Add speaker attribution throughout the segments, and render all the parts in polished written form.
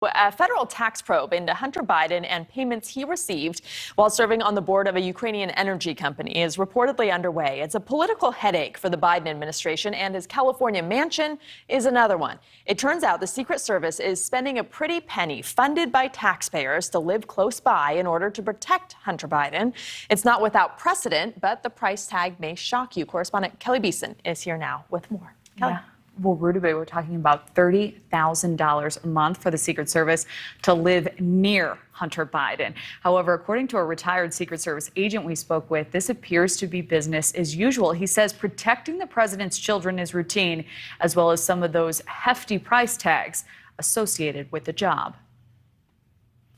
Speaker 1: A federal tax probe into Hunter Biden and payments he received while serving on the board of a Ukrainian energy company is reportedly underway. It's a political headache for the Biden administration, and his California mansion is another one. It turns out the Secret Service is spending a pretty penny funded by taxpayers to live close by in order to protect Hunter Biden. It's not without precedent, but the price tag may shock you. Correspondent Kelly Beeson is here now with more. Kelly.
Speaker 2: Yeah. Well, Rudabeh, we're talking about $30,000 a month for the Secret Service to live near Hunter Biden. However, according to a retired Secret Service agent we spoke with, this appears to be business as usual. He says protecting the president's children is routine, as well as some of those hefty price tags associated with the job.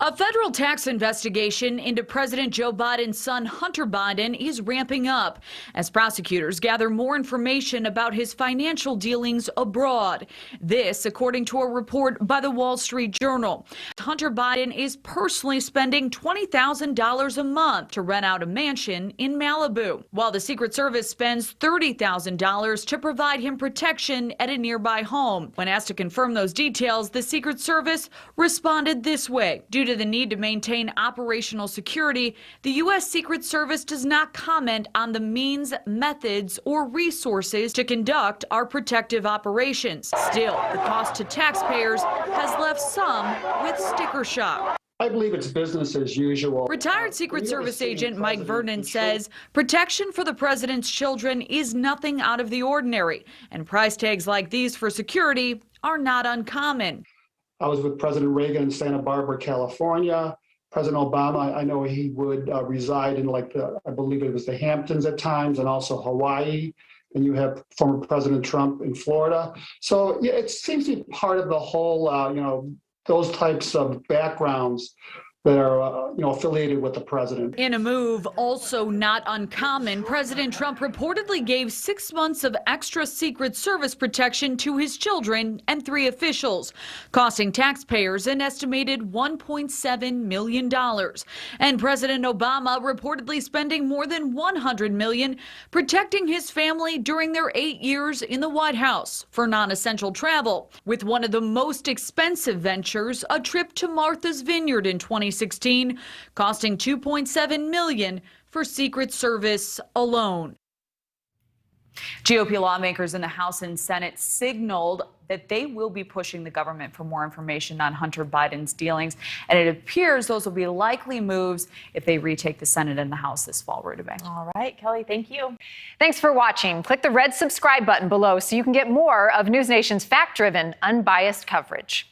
Speaker 2: A federal tax investigation into President Joe Biden's son, Hunter Biden, is ramping up as prosecutors gather more information about his financial dealings abroad. This, according to a report by the Wall Street Journal. Hunter Biden is personally spending $20,000 a month to rent out a mansion in Malibu, while the Secret Service spends $30,000 to provide him protection at a nearby home. When asked to confirm those details, the Secret Service responded this way. Due to the need to maintain operational security, the U.S. Secret Service does not comment on the means, methods, or resources to conduct our protective operations. Still, the cost to taxpayers has left some with sticker shock.
Speaker 3: I believe it's business as usual.
Speaker 2: Retired Secret Service agent Mike VERDEN says protection for the president's children is nothing out of the ordinary, and price tags like these for security are not uncommon.
Speaker 3: I was with President Reagan in Santa Barbara, California. President Obama, I know he would reside in I believe it was the Hamptons at times, and also Hawaii. And you have former President Trump in Florida. So yeah, it seems to be part of the whole, those types of backgrounds that are, affiliated with the president.
Speaker 2: In a move also not uncommon, President Trump reportedly gave 6 months of extra Secret Service protection to his children and 3 officials, costing taxpayers an estimated $1.7 million. And President Obama reportedly spending more than $100 million protecting his family during their 8 years in the White House for non-essential travel, with one of the most expensive ventures, a trip to Martha's Vineyard in 2016, costing $2.7 million for Secret Service alone. GOP lawmakers in the House and Senate signaled that they will be pushing the government for more information on Hunter Biden's dealings, and it appears those will be likely moves if they retake the Senate and the House this fall. Rudabeh.
Speaker 1: All right, Kelly, thank you. Thanks for watching. Click the red subscribe button below so you can get more of NewsNation's fact-driven, unbiased coverage.